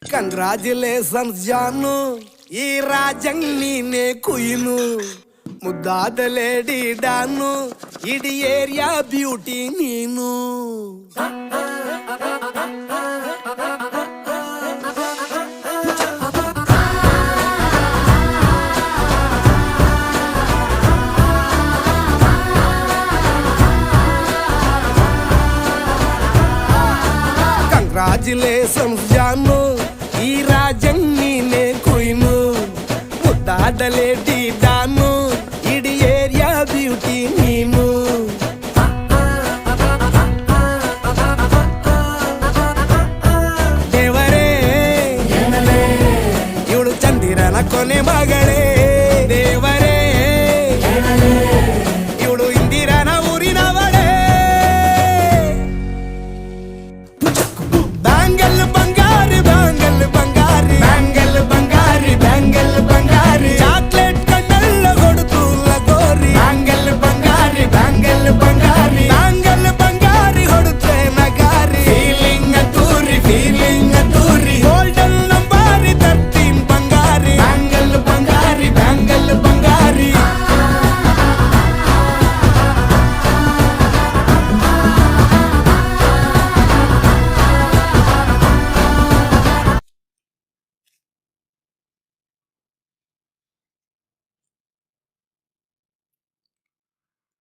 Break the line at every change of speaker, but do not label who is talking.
Congratulations ಜಾನು, ಈ ರಾಜಂಗ್ ನೀನೆ ಕುಯ್ನು, ಮುದ್ದಾದ ಲೇಡಿ ಡಾನು, ಇಡೀ ಏರಿಯಾ ಬ್ಯೂಟಿ ನೀನು. ಕಂಗ್ರಾಚುಲೇಷನ್ಸ್ ಜಾನು, ಈ ರಾಜಂಗ್ ನೀನೆ ಕುಯ್ನು, ಮುದ್ದಾದ ಲೇಡಿ ಡಾನು, ಇಡೀ ಏರಿಯಾ ಬ್ಯೂಟಿ ನೀನು. ದೇವರೇ ಇವಳು ಚಂದಿರನ ಕೊನೆ ಮಗಳೇ.